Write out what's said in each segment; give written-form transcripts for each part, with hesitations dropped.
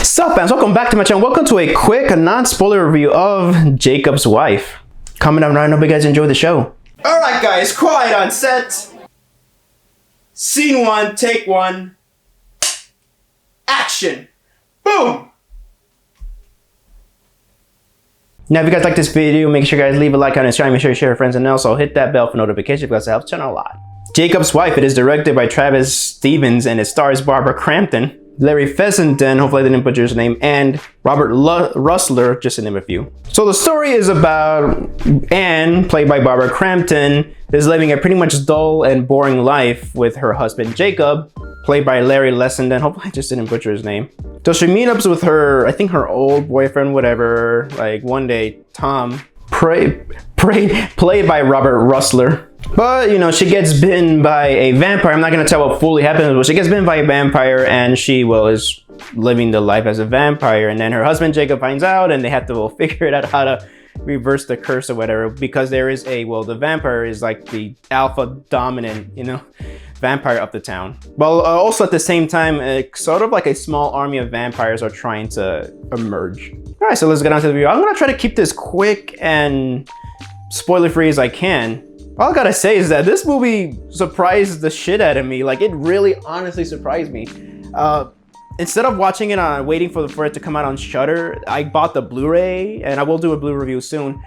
Sup fans, welcome back to my channel. Welcome to a quick non-spoiler review of Jacob's Wife. Coming up right now, hope you guys enjoy the show. Alright guys, quiet on set. Scene 1, take 1. Action. Boom! Now if you guys like this video, make sure you guys leave a like on it, make sure you share with friends, and also hit that bell for notifications because it helps the channel a lot. Jacob's Wife, it is directed by Travis Stevens and it stars Barbara Crampton, Larry Fessenden, hopefully I didn't butcher his name, and Robert Russler, just to name a few. So the story is about Anne, played by Barbara Crampton, is living a pretty much dull and boring life with her husband Jacob, played by Larry Fessenden, hopefully I just didn't butcher his name. So she meets up with her, I think her old boyfriend, whatever, like one day, Tom, played by Robert Russler. But, you know, she gets bitten by a vampire. I'm not going to tell what fully happens, but she gets bitten by a vampire and she, well, is living the life as a vampire. And then her husband, Jacob, finds out and they have to, well, figure it out how to reverse the curse or whatever. Because there is a, well, the vampire is like the alpha dominant, you know, vampire of the town. Well, also at the same time, sort of like a small army of vampires are trying to emerge. All right, so let's get on to the video. I'm going to try to keep this quick and spoiler-free as I can. All I gotta say is that this movie surprised the shit out of me. Like, it really honestly surprised me. Instead of watching it on, waiting for it to come out on Shudder, I bought the Blu-ray, and I will do a Blu-ray review soon.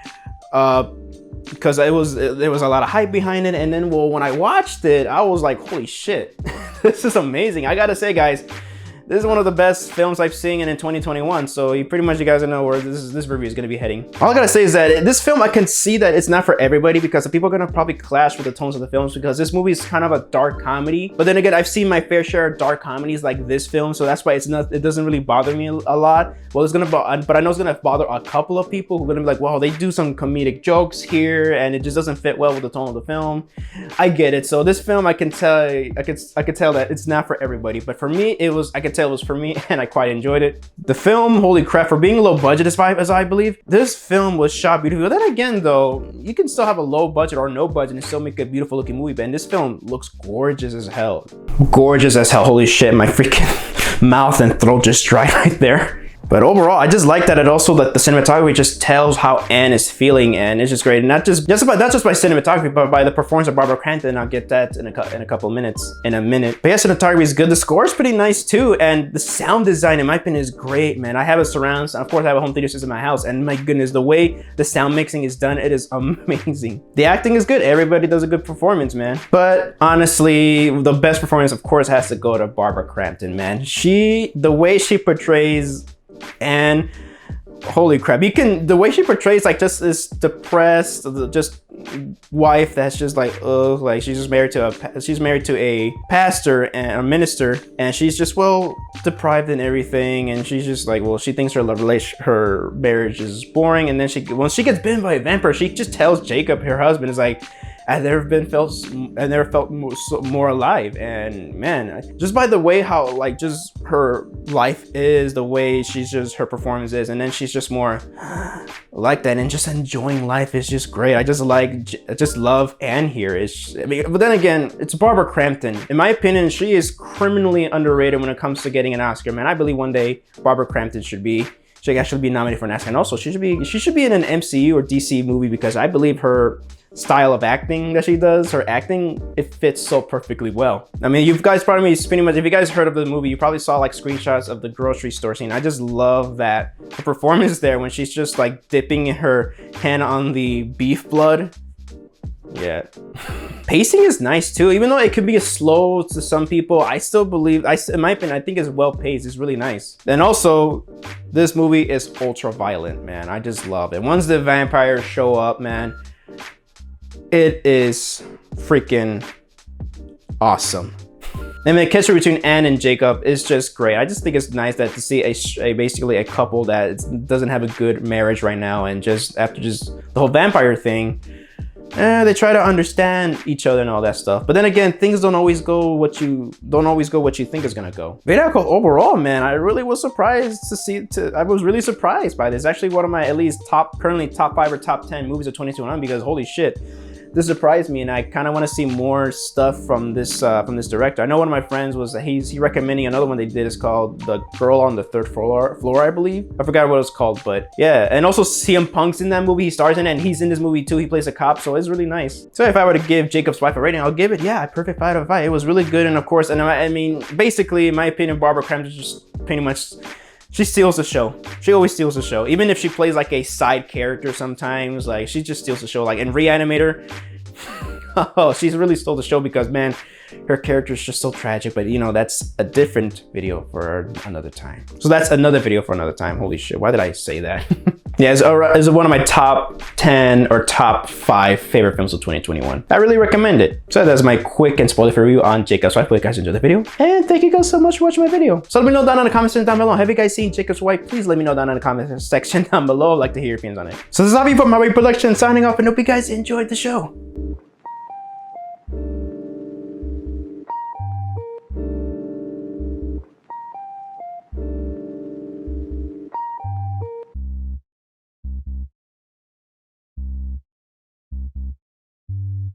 Because there was a lot of hype behind it, and then, well, when I watched it, I was like, holy shit, this is amazing. I gotta say, guys, this is one of the best films I've seen in 2021, so you guys know where this review is going to be heading. All I gotta say is that this film, I can see that it's not for everybody because people are going to probably clash with the tones of the films because this movie is kind of a dark comedy. But then again, I've seen my fair share of dark comedies like this film, so that's why it doesn't really bother me a lot. Well, it's gonna, but I know it's gonna bother a couple of people who are gonna be like, wow, they do some comedic jokes here, and it just doesn't fit well with the tone of the film. I get it. So this film, I can tell that it's not for everybody, but for me, I could tell it was for me, and I quite enjoyed it. The film, holy crap, for being low budget as I believe, this film was shot beautifully. Then again, though, you can still have a low budget or no budget and still make a beautiful looking movie, but this film looks gorgeous as hell. Gorgeous as hell. Holy shit, my freaking mouth and throat just dried right there. But overall, I just like that it also, that the cinematography just tells how Anne is feeling, and it's just great. And not just by cinematography, but by the performance of Barbara Crampton. I'll get that in a minute. But yeah, cinematography is good. The score is pretty nice too, and the sound design, in my opinion, is great, man. I have a surround sound. Of course, I have a home theater system in my house, and my goodness, the way the sound mixing is done, it is amazing. The acting is good. Everybody does a good performance, man. But honestly, the best performance, of course, has to go to Barbara Crampton, man. The way she portrays. And holy crap, the way she portrays like just this depressed, just wife that's just like, ugh, like she's married to a pastor and a minister, and she's just, well, deprived in everything, and she's just like, well, she thinks her marriage is boring, and then when she gets bitten by a vampire, she just tells Jacob, her husband, is like, I've never felt more alive. And man, just by the way how like just her life is, the way her performance is, and then she's just more like that and just enjoying life is just great. I just love Anne here. But then again, it's Barbara Crampton. In my opinion, she is criminally underrated when it comes to getting an Oscar, man. I believe one day Barbara Crampton should actually be nominated for an Oscar, and also she should be in an MCU or DC movie because I believe her style of acting that she does, it fits so perfectly well. I mean, you guys probably pretty much, if you guys heard of the movie, you probably saw like screenshots of the grocery store scene. I just love that her performance there when she's just like dipping her hand on the beef blood. Yeah. Pacing is nice too, even though it could be slow to some people. I still believe, in my opinion, I think it's well paced. It's really nice. And also, this movie is ultra violent, man. I just love it. Once the vampires show up, man, it is freaking awesome. And the chemistry between Anne and Jacob is just great. I just think it's nice that to see basically a couple that doesn't have a good marriage right now, and just after just the whole vampire thing, they try to understand each other and all that stuff. But then again, things don't always go what you think is gonna go. But overall, man, I really was surprised I was really surprised by this. Actually, one of my at least currently top 5 or top 10 movies of 2021, because holy shit. this surprised me, and I kind of want to see more stuff from this director. I know one of my friends was he recommending another one they did. Is called The Girl on the Third Floor, I believe. I forgot what it's called, but yeah. And also CM Punk's in that movie. He stars in it, and he's in this movie too. He plays a cop, so it's really nice. So if I were to give Jakob's Wife a rating, I'll give it, yeah, a perfect 5 out of 5. It was really good, and of course, and I mean, basically, in my opinion, Barbara Crampton just pretty much, she steals the show. She always steals the show. Even if she plays like a side character sometimes, like she just steals the show. Like in Reanimator, oh, she's really stole the show because, man, her character is just so tragic. But you know, that's a different video for another time. So that's another video for another time. Holy shit, why did I say that? Yeah, it's one of my top 10 or top 5 favorite films of 2021. I really recommend it. So that's my quick and spoiler review on Jakob's Wife. Hope you guys enjoyed the video. And thank you guys so much for watching my video. So let me know down in the comment section down below. Have you guys seen Jakob's Wife? Please let me know down in the comment section down below. I'd like to hear your opinions on it. So this is Javi from My Way Production signing off, and hope you guys enjoyed the show.